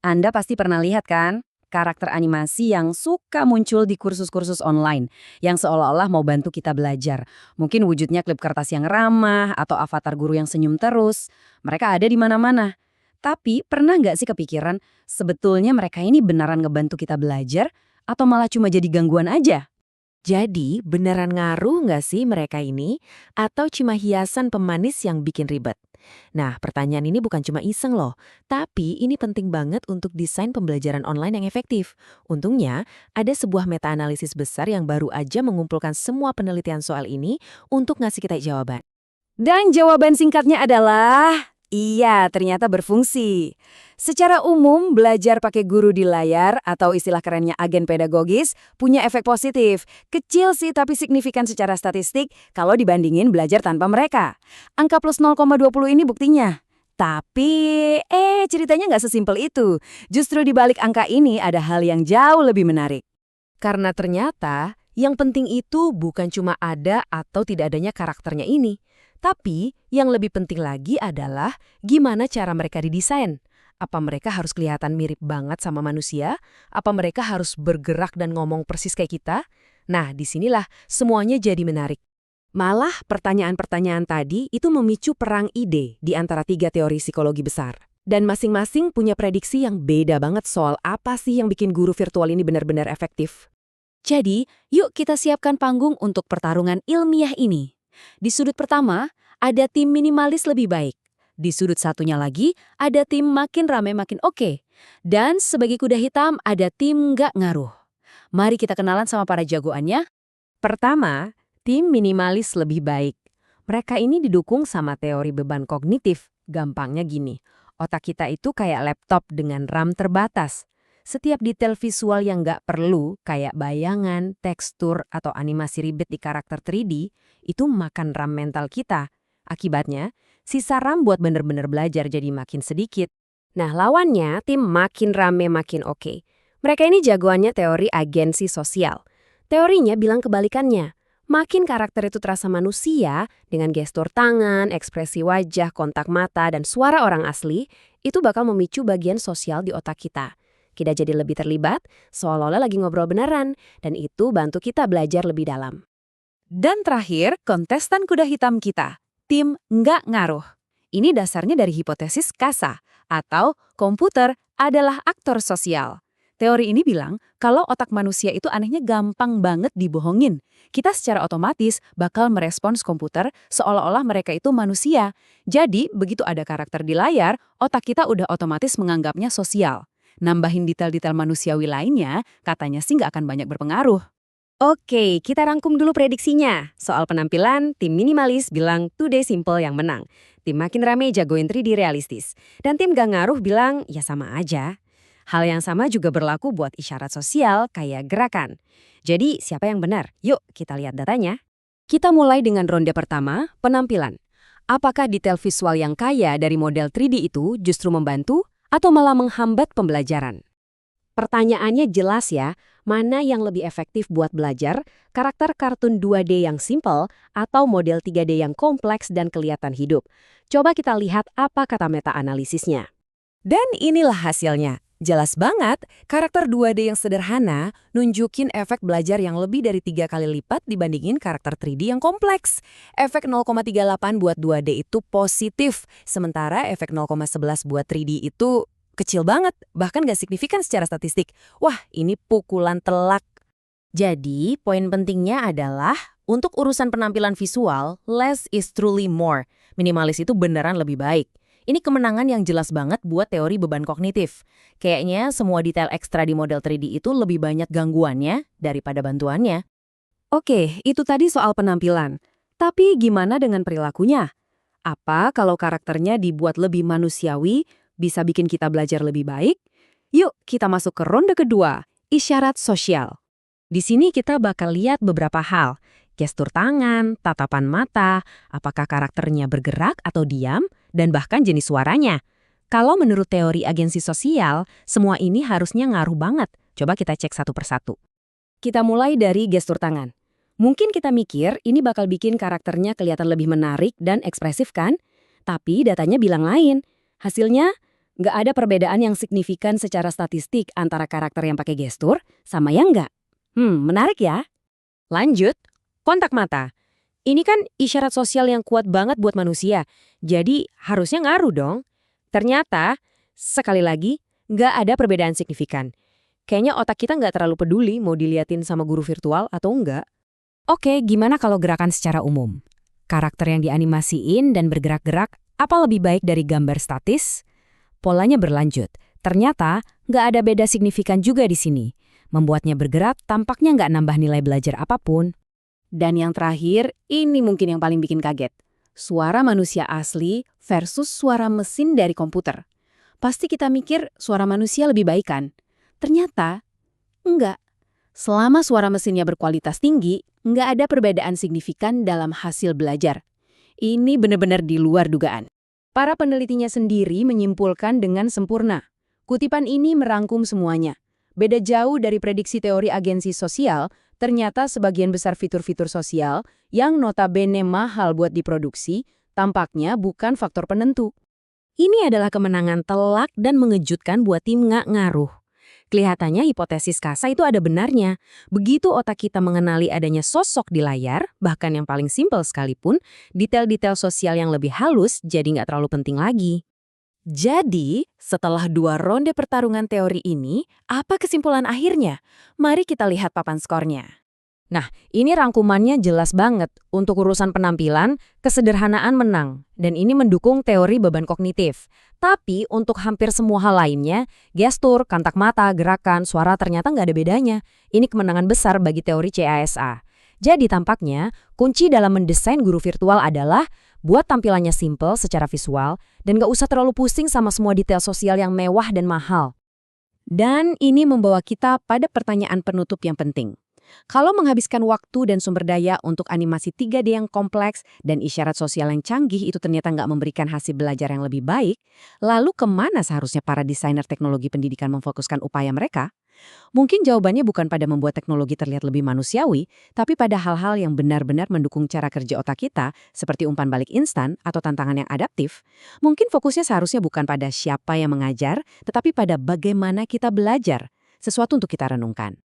Anda pasti pernah lihat kan? Karakter animasi yang suka muncul di kursus-kursus online, yang seolah-olah mau bantu kita belajar. Mungkin wujudnya klip kertas yang ramah, atau avatar guru yang senyum terus. Mereka ada di mana-mana. Tapi pernah nggak sih kepikiran, sebetulnya mereka ini beneran ngebantu kita belajar, atau malah cuma jadi gangguan aja? Jadi, beneran ngaruh nggak sih mereka ini? Atau cuma hiasan pemanis yang bikin ribet? Nah, pertanyaan ini bukan cuma iseng loh, tapi ini penting banget untuk desain pembelajaran online yang efektif. Untungnya, ada sebuah meta-analisis besar yang baru aja mengumpulkan semua penelitian soal ini untuk ngasih kita jawaban. Dan jawaban singkatnya adalah, iya, ternyata berfungsi. Secara umum, belajar pakai guru di layar atau istilah kerennya agen pedagogis punya efek positif. Kecil sih tapi signifikan secara statistik kalau dibandingin belajar tanpa mereka. Angka plus 0,20 ini buktinya. Tapi, ceritanya nggak sesimpel itu. Justru di balik angka ini ada hal yang jauh lebih menarik. Karena ternyata, yang penting itu bukan cuma ada atau tidak adanya karakternya ini. Tapi, yang lebih penting lagi adalah gimana cara mereka didesain. Apa mereka harus kelihatan mirip banget sama manusia? Apa mereka harus bergerak dan ngomong persis kayak kita? Nah, disinilah semuanya jadi menarik. Malah pertanyaan-pertanyaan tadi itu memicu perang ide di antara tiga teori psikologi besar. Dan masing-masing punya prediksi yang beda banget soal apa sih yang bikin guru virtual ini benar-benar efektif. Jadi, yuk kita siapkan panggung untuk pertarungan ilmiah ini. Di sudut pertama, ada tim minimalis lebih baik. Di sudut satunya lagi, ada tim makin rame makin oke. Dan sebagai kuda hitam, ada tim nggak ngaruh. Mari kita kenalan sama para jagoannya. Pertama, tim minimalis lebih baik. Mereka ini didukung sama teori beban kognitif. Gampangnya gini, otak kita itu kayak laptop dengan RAM terbatas. Setiap detail visual yang nggak perlu, kayak bayangan, tekstur, atau animasi ribet di karakter 3D, itu makan RAM mental kita. Akibatnya, sisa RAM buat bener-bener belajar jadi makin sedikit. Nah, lawannya tim makin rame makin oke. Mereka ini jagoannya teori agensi sosial. Teorinya bilang kebalikannya. Makin karakter itu terasa manusia, dengan gestur tangan, ekspresi wajah, kontak mata, dan suara orang asli, itu bakal memicu bagian sosial di otak kita. Kita jadi lebih terlibat, seolah-olah lagi ngobrol beneran, dan itu bantu kita belajar lebih dalam. Dan terakhir, kontestan kuda hitam kita, tim nggak ngaruh. Ini dasarnya dari hipotesis KASA, atau komputer adalah aktor sosial. Teori ini bilang kalau otak manusia itu anehnya gampang banget dibohongin. Kita secara otomatis bakal merespons komputer seolah-olah mereka itu manusia. Jadi, begitu ada karakter di layar, otak kita udah otomatis menganggapnya sosial. Nambahin detail-detail manusiawi lainnya, katanya sih nggak akan banyak berpengaruh. Oke, kita rangkum dulu prediksinya. Soal penampilan, tim minimalis bilang 2D simple yang menang. Tim makin rame jagoin 3D realistis. Dan tim gak ngaruh bilang, ya sama aja. Hal yang sama juga berlaku buat isyarat sosial kayak gerakan. Jadi, siapa yang benar? Yuk, kita lihat datanya. Kita mulai dengan ronde pertama, penampilan. Apakah detail visual yang kaya dari model 3D itu justru membantu atau malah menghambat pembelajaran? Pertanyaannya jelas ya, mana yang lebih efektif buat belajar, karakter kartun 2D yang simple atau model 3D yang kompleks dan kelihatan hidup? Coba kita lihat apa kata meta-analisisnya. Dan inilah hasilnya. Jelas banget, karakter 2D yang sederhana nunjukin efek belajar yang lebih dari 3 kali lipat dibandingin karakter 3D yang kompleks. Efek 0,38 buat 2D itu positif, sementara efek 0,11 buat 3D itu kecil banget, bahkan gak signifikan secara statistik. Wah, ini pukulan telak. Jadi, poin pentingnya adalah, untuk urusan penampilan visual, less is truly more. Minimalis itu beneran lebih baik. Ini kemenangan yang jelas banget buat teori beban kognitif. Kayaknya semua detail ekstra di model 3D itu lebih banyak gangguannya daripada bantuannya. Oke, itu tadi soal penampilan. Tapi gimana dengan perilakunya? Apa kalau karakternya dibuat lebih manusiawi, bisa bikin kita belajar lebih baik? Yuk, kita masuk ke ronde kedua, isyarat sosial. Di sini kita bakal lihat beberapa hal. Gestur tangan, tatapan mata, apakah karakternya bergerak atau diam, dan bahkan jenis suaranya. Kalau menurut teori agensi sosial, semua ini harusnya ngaruh banget. Coba kita cek satu persatu. Kita mulai dari gestur tangan. Mungkin kita mikir ini bakal bikin karakternya kelihatan lebih menarik dan ekspresif kan? Tapi datanya bilang lain. Hasilnya, Nggak ada perbedaan yang signifikan secara statistik antara karakter yang pakai gestur sama yang nggak. Menarik ya. Lanjut, kontak mata. Ini kan isyarat sosial yang kuat banget buat manusia, jadi harusnya ngaruh dong. Ternyata, sekali lagi, nggak ada perbedaan signifikan. Kayaknya otak kita nggak terlalu peduli mau diliatin sama guru virtual atau enggak. Oke, gimana kalau gerakan secara umum? Karakter yang dianimasiin dan bergerak-gerak, apa lebih baik dari gambar statis? Polanya berlanjut. Ternyata, nggak ada beda signifikan juga di sini. Membuatnya bergerak tampaknya nggak nambah nilai belajar apapun. Dan yang terakhir, ini mungkin yang paling bikin kaget. Suara manusia asli versus suara mesin dari komputer. Pasti kita mikir suara manusia lebih baik kan? Ternyata, enggak. Selama suara mesinnya berkualitas tinggi, enggak ada perbedaan signifikan dalam hasil belajar. Ini benar-benar di luar dugaan. Para penelitinya sendiri menyimpulkan dengan sempurna. Kutipan ini merangkum semuanya. Beda jauh dari prediksi teori agensi sosial, ternyata sebagian besar fitur-fitur sosial yang notabene mahal buat diproduksi, tampaknya bukan faktor penentu. Ini adalah kemenangan telak dan mengejutkan buat tim nggak ngaruh. Kelihatannya hipotesis Kasa itu ada benarnya. Begitu otak kita mengenali adanya sosok di layar, bahkan yang paling simpel sekalipun, detail-detail sosial yang lebih halus jadi nggak terlalu penting lagi. Jadi, setelah 2 ronde pertarungan teori ini, apa kesimpulan akhirnya? Mari kita lihat papan skornya. Nah, ini rangkumannya jelas banget. Untuk urusan penampilan, kesederhanaan menang. Dan ini mendukung teori beban kognitif. Tapi untuk hampir semua hal lainnya, gestur, kontak mata, gerakan, suara ternyata nggak ada bedanya. Ini kemenangan besar bagi teori CASA. Jadi tampaknya, kunci dalam mendesain guru virtual adalah buat tampilannya simple secara visual dan nggak usah terlalu pusing sama semua detail sosial yang mewah dan mahal. Dan ini membawa kita pada pertanyaan penutup yang penting. Kalau menghabiskan waktu dan sumber daya untuk animasi 3D yang kompleks dan isyarat sosial yang canggih itu ternyata nggak memberikan hasil belajar yang lebih baik, lalu kemana seharusnya para desainer teknologi pendidikan memfokuskan upaya mereka? Mungkin jawabannya bukan pada membuat teknologi terlihat lebih manusiawi, tapi pada hal-hal yang benar-benar mendukung cara kerja otak kita, seperti umpan balik instan atau tantangan yang adaptif. Mungkin fokusnya seharusnya bukan pada siapa yang mengajar, tetapi pada bagaimana kita belajar, sesuatu untuk kita renungkan.